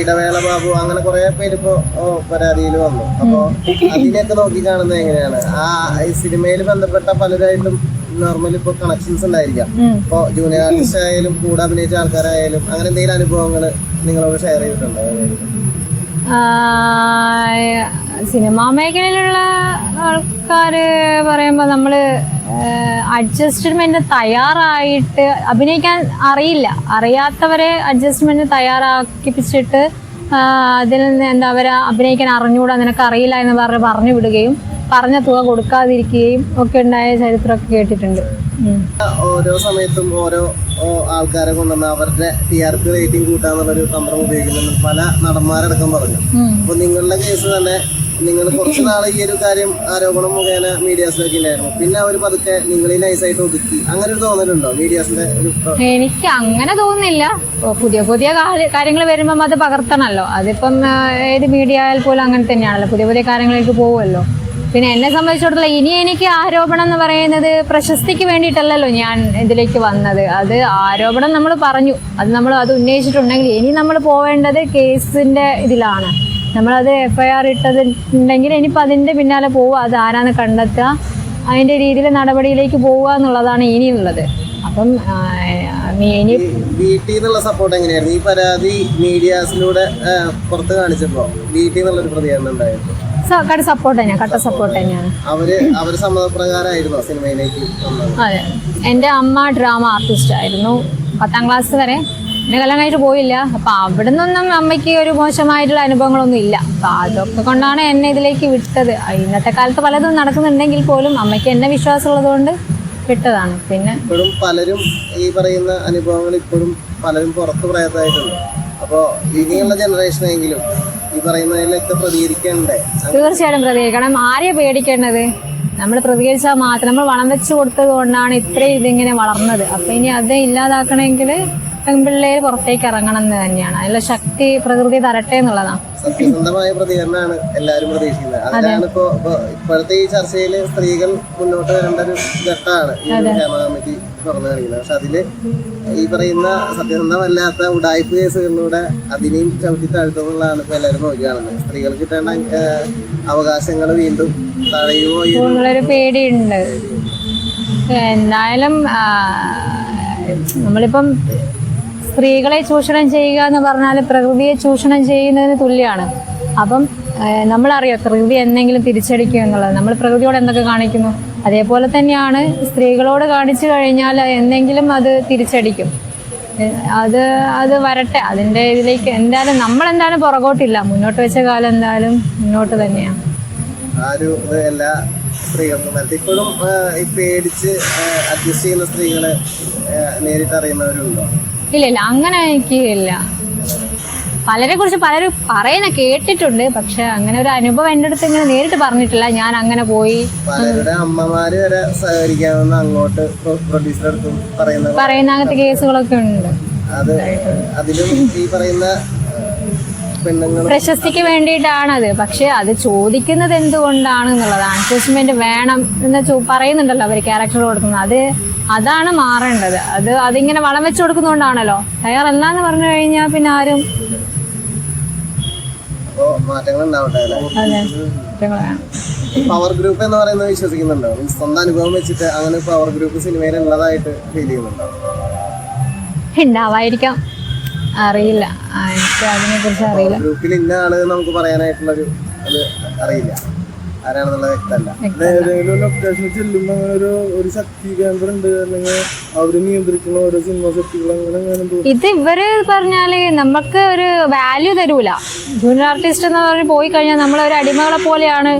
ഇടവേള ബാബു അങ്ങനെ കുറെ പേര് ഇപ്പോ പരാതിയിൽ വന്നു. അപ്പൊ അതിനെയൊക്കെ നോക്കി കാണുന്നത് എങ്ങനെയാണ്? ഈ സിനിമയിൽ ബന്ധപ്പെട്ട പലരായിട്ടും നോർമലി ഇപ്പൊ കണക്ഷൻസ് ഉണ്ടായിരിക്കാം. ഇപ്പൊ ജൂനിയർ ആർട്ടിസ്റ്റ് ആയാലും കൂടെ അഭിനയിച്ച ആൾക്കാരായാലും അങ്ങനെ എന്തെങ്കിലും അനുഭവങ്ങൾ നിങ്ങളോട് ഷെയർ ചെയ്തിട്ടുണ്ടോ? സിനിമാ മേഖലയിലുള്ള ആൾക്കാര് പറയുമ്പോ നമ്മള് അഡ്ജസ്റ്റ്മെന്റ് തയ്യാറായിട്ട് അഭിനയിക്കാൻ അറിയാത്തവരെ അഡ്ജസ്റ്റ്മെന്റ് തയ്യാറാക്കിപ്പിച്ചിട്ട് അതിൽ നിന്ന് അവരെ അഭിനയിക്കാൻ അറിഞ്ഞുകൂടാ, നിനക്ക് അറിയില്ല എന്ന് പറഞ്ഞു വിടുകയും പറഞ്ഞ തുക കൊടുക്കാതിരിക്കുകയും ഒക്കെ ഉണ്ടായ ചരിത്രമൊക്കെ കേട്ടിട്ടുണ്ട്. ഓരോ സമയത്തും ഓരോ ആൾക്കാരെ കൊണ്ടുവന്ന് അവരുടെ TRP റേറ്റിംഗ് കൂട്ടാന്നുള്ളൊരു തന്ത്രം ഉപയോഗിക്കുന്നുണ്ട് പല നടന്മാരടക്കം പറഞ്ഞു. അപ്പൊ നിങ്ങളുടെ കേസ് തന്നെ നിങ്ങൾ കുറച്ച് നാളെ ഈ ഒരു കാര്യം ആരോപണം മുഖേന മീഡിയാസിലൊക്കെ ഉണ്ടായിരുന്നു, പിന്നെ അവർ പതുക്കെ നിങ്ങളെ നൈസായിട്ട് ഒതുക്കി, അങ്ങനെ ഒരു തോന്നലുണ്ടോ മീഡിയാസിന്റെ? എനിക്ക് അങ്ങനെ തോന്നുന്നില്ല. പുതിയ പുതിയ കാര്യങ്ങൾ വരുമ്പം അത് പകർത്തണമല്ലോ. അതിപ്പം ഏത് മീഡിയ ആയാൽ പോലും അങ്ങനെ തന്നെയാണല്ലോ, പുതിയ പുതിയ കാര്യങ്ങളിലേക്ക് പോകുമല്ലോ. പിന്നെ എന്നെ സംബന്ധിച്ചിടത്തോളം ഇനി എനിക്ക് ആരോപണം എന്ന് പറയുന്നത് പ്രശസ്തിക്ക് വേണ്ടിയിട്ടല്ലല്ലോ ഞാൻ ഇതിലേക്ക് വന്നത്. അത് ആരോപണം നമ്മൾ പറഞ്ഞു, അത് ഉന്നയിച്ചിട്ടുണ്ടെങ്കിൽ ഇനി നമ്മൾ പോവേണ്ടത് കേസിന്റെ ഇതിലാണ്. നമ്മളത് FIR ഇട്ടതുണ്ടെങ്കിൽ ഇനിയിപ്പോൾ അതിന്റെ പിന്നാലെ പോവുക, അത് ആരാന്ന് കണ്ടെത്തുക, അതിന്റെ രീതിയിൽ നടപടിയിലേക്ക് പോവുക എന്നുള്ളതാണ് ഇനിയുള്ളത്. അപ്പം ഇനി വീട്ടിൽ നിന്നുള്ള സപ്പോർട്ട് എങ്ങനെയായിരുന്നു? ഈ പരാതി മീഡിയാസിലൂടെ പുറത്ത് കാണിച്ചപ്പോ വീട്ടിൽ നിന്നുള്ളൊരു പ്രതികരണം ഉണ്ടായിരുന്നു? സപ്പോർട്ട് തന്നെയാണ്, കട്ട സപ്പോർട്ട് തന്നെയാണ്. അവര് സമ്മതപ്രകാരമായിരുന്നോ സിനിമയിലേക്ക്? അതെ, എൻ്റെ അമ്മ ഡ്രാമ ആർട്ടിസ്റ്റ് ആയിരുന്നു 10ാം ക്ലാസ് വരെ. പിന്നെ കല്യാണം കഴിഞ്ഞിട്ട് പോയില്ല. അപ്പൊ അവിടെ നിന്നൊന്നും അമ്മയ്ക്ക് ഒരു മോശമായിട്ടുള്ള അനുഭവങ്ങളൊന്നും ഇല്ല. അപ്പൊ അതൊക്കെ കൊണ്ടാണ് എന്നെ ഇതിലേക്ക് വിട്ടത്. ഇന്നത്തെ കാലത്ത് പലതും നടക്കുന്നുണ്ടെങ്കിൽ പോലും അമ്മയ്ക്ക് എന്നെ വിശ്വാസമുള്ളത് കൊണ്ട് വിട്ടതാണ്. പിന്നെ ഇപ്പോഴും പലരും ഈ പറയുന്ന അനുഭവങ്ങൾ ഇപ്പോഴും പലരും പുറത്ത് പറയാത്തതായിട്ടുണ്ട്. അപ്പോൾ ഇനിയുള്ള ജനറേഷനെങ്കിലും ഈ പറയുന്നതിലൊക്കെ പ്രതികരിക്കണ്ടേ? തീർച്ചയായിട്ടും പ്രതികരിക്കണം. ആരെയാ പേടിക്കേണ്ടത്? നമ്മൾ പ്രതികരിച്ചാൽ മാത്രം, നമ്മൾ വളം വെച്ച് കൊടുത്തത് കൊണ്ടാണ് ഇത്രയും ഇതിങ്ങനെ വളർന്നത്. അപ്പൊ ഇനി അത് ഇല്ലാതാക്കണമെങ്കിൽ പെൺപിള്ളേര് പുറത്തേക്ക് ഇറങ്ങണം എന്ന് തന്നെയാണ്. അതിലുള്ള ശക്തി പ്രകൃതി തരട്ടെ എന്നുള്ളതാണ്. സത്യസന്ധമായ പ്രതികരണമാണ് എല്ലാവരും പ്രതീക്ഷിക്കുന്നത്. അതിനാണ് ഇപ്പോഴത്തെ ഈ ചർച്ചയിൽ സ്ത്രീകൾ മുന്നോട്ട് വരേണ്ട ഒരു ഘട്ടമാണ് ഈ ഹേമ കമ്മിറ്റി തുറന്നു കാണിക്കുന്നത്. പക്ഷെ അതില് ഈ പറയുന്ന സത്യസന്ധമല്ലാത്ത ഉഡായിപ്പ് കേസുകളിലൂടെ അതിനെയും ചവിട്ടി താഴ്ത്തുന്നതാണ് ഇപ്പൊ എല്ലാവരും നോക്കി കാണുന്നത്. സ്ത്രീകൾക്ക് കിട്ടേണ്ട അവകാശങ്ങൾ വീണ്ടും തടയുമോ എന്നുള്ളൊരു പേടിയുണ്ട്. എന്തായാലും നമ്മളിപ്പം സ്ത്രീകളെ ചൂഷണം ചെയ്യുക എന്ന് പറഞ്ഞാൽ പ്രകൃതിയെ ചൂഷണം ചെയ്യുന്നതിന് തുല്യമാണ്. അപ്പം നമ്മളറിയാം പ്രകൃതി എന്തെങ്കിലും തിരിച്ചടിക്കും എന്നുള്ളത്. നമ്മൾ പ്രകൃതിയോട് എന്തൊക്കെ കാണിക്കുന്നു അതേപോലെ തന്നെയാണ് സ്ത്രീകളോട് കാണിച്ചു കഴിഞ്ഞാൽ എന്തെങ്കിലും അത് തിരിച്ചടിക്കും. അത് വരട്ടെ, അതിൻ്റെ ഇതിലേക്ക് എന്തായാലും നമ്മളെന്തായാലും പുറകോട്ടില്ല. മുന്നോട്ട് വെച്ച കാലം എന്തായാലും മുന്നോട്ട് തന്നെയാണ്. എല്ലാ സ്ത്രീകൾക്കും ഇപ്പോഴും പേടിച്ച് അഡ്ജസ്റ്റ് ചെയ്യുന്ന സ്ത്രീകളെ നേരിട്ട് അറിയുന്നവരുണ്ടോ? ഇല്ല, അങ്ങനെ എനിക്ക് ഇല്ല. പലരെ കുറിച്ച് പലരും പറയുന്ന കേട്ടിട്ടുണ്ട്, പക്ഷെ അങ്ങനെ ഒരു അനുഭവം എൻ്റെ അടുത്ത് ഇങ്ങനെ നേരിട്ട് പറഞ്ഞിട്ടില്ല. ഞാൻ അങ്ങനെ പോയി പലരുടെ അമ്മമാര് വരെ സഹകരിക്കാമെന്ന് അങ്ങോട്ട് പ്രൊഡ്യൂസറെടുത്തും പറയുന്ന അങ്ങനത്തെ കേസുകളൊക്കെ ഉണ്ട്. അതിലും ഈ പറയുന്ന പ്രശസ്തിക്ക് വേണ്ടിയിട്ടാണത്. പക്ഷെ അത് ചോദിക്കുന്നത് എന്തുകൊണ്ടാണ് എന്നുള്ളതാണ്. അഡ്ജസ്റ്റ്മെന്റ് വേണം എന്ന് പറയുന്നുണ്ടല്ലോ അവർ ക്യാരക്ടർ കൊടുക്കുന്നത്. അതാണ് മാറേണ്ടത്. അതിങ്ങനെ വളം വെച്ച് കൊടുക്കുന്നതുകൊണ്ടാണല്ലോ. തയ്യാറല്ല എന്ന് പറഞ്ഞു കഴിഞ്ഞാൽ പിന്നെ ആരും പവർ ഗ്രൂപ്പ് എന്ന് പറയുന്നത് വിശ്വസിക്കുന്നുണ്ടോ? സ്വന്തം അനുഭവം വെച്ചിട്ട് അങ്ങനെ പവർ ഗ്രൂപ്പ് സിനിമയിൽ ഉള്ളതായിട്ട് ഫീൽ ചെയ്യുന്നുണ്ടോ? ഉണ്ടാവായിരിക്കാം, അറിയില്ല. എനിക്ക് അതിനെ കുറിച്ച് അറിയില്ല. ഗ്രൂപ്പിൽ ഇന്ന ആള് നമുക്ക് പറയാനായിട്ടുള്ളൊരു അത് അറിയില്ല, ആരാണെന്നുള്ള വ്യക്തമല്ല. ഏതെങ്കിലും ലൊക്കേഷനിൽ ചെല്ലുമ്പോ ഒരു ശക്തി കേന്ദ്രം ഉണ്ട്, അല്ലെങ്കിൽ അവര് നിയന്ത്രിക്കുന്ന ഓരോ സിനിമ സെറ്റുകൾ അങ്ങനെ. ഇത് ഇവര് പറഞ്ഞാല് നമുക്ക് ഒരു വാല്യൂ തരൂല. ജൂനിയർ ആർട്ടിസ്റ്റ് എന്ന് പറഞ്ഞ് പോയി കഴിഞ്ഞാൽ നമ്മളൊരു അടിമകളെ പോലെയാണ്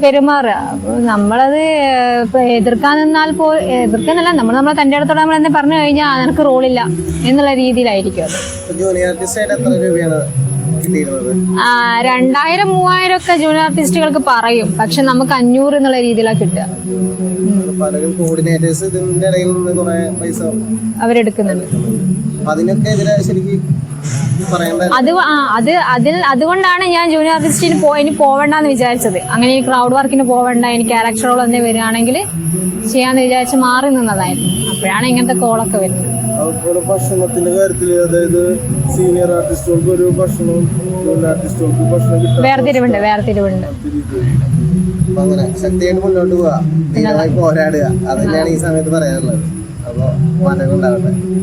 പെരുമാറുക. അപ്പോൾ നമ്മളത് എതിർക്കാൻ നിന്നാൽ എതിർക്കാനല്ല, നമ്മളെ തൻ്റെ അടുത്തോടെ നമ്മൾ എന്നെ പറഞ്ഞു കഴിഞ്ഞാൽ നിനക്ക് റോളില്ല എന്നുള്ള രീതിയിലായിരിക്കും അത്. 2000-3000 ഒക്കെ ജൂനിയർ ആർട്ടിസ്റ്റുകൾക്ക് പറയും, പക്ഷെ നമുക്ക് 500 എന്നുള്ള രീതിയിലാണ് കിട്ടുക. അവരെടുക്കുന്നുണ്ട്. അതുകൊണ്ടാണ് ഞാൻ ജൂനിയർ ആർട്ടിസ്റ്റിന് ഇനി പോവണ്ടെന്ന് വിചാരിച്ചത്. അങ്ങനെ ഈ ക്രൗഡ് വർക്കിന് പോവണ്ട, എനിക്ക് ക്യാരക്ടർ റോൾ തന്നെ വരികയാണെങ്കിൽ ചെയ്യാന്ന് വിചാരിച്ച് മാറി നിന്നതായിരുന്നു. അപ്പോഴാണ് ഇങ്ങനത്തെ കോളൊക്കെ വരുന്നത്. അതുപോലെ ഭക്ഷണത്തിന്റെ കാര്യത്തില്, അതായത് സീനിയർ ആർട്ടിസ്റ്റുകൾക്ക് ഒരു ഭക്ഷണവും ജൂനിയർ ആർട്ടിസ്റ്റുകൾക്ക് ഭക്ഷണം കിട്ടാൻ വേർതിരിവുണ്ട് അപ്പൊ അങ്ങനെ ശക്തിയായിട്ട് മുന്നോട്ട് പോവാ, ധീരമായി പോരാടുക, അത് തന്നെയാണ് ഈ സമയത്ത് പറയാനുള്ളത്. അപ്പോൾ മാറ്റങ്ങൾ ഉണ്ടാവട്ടെ.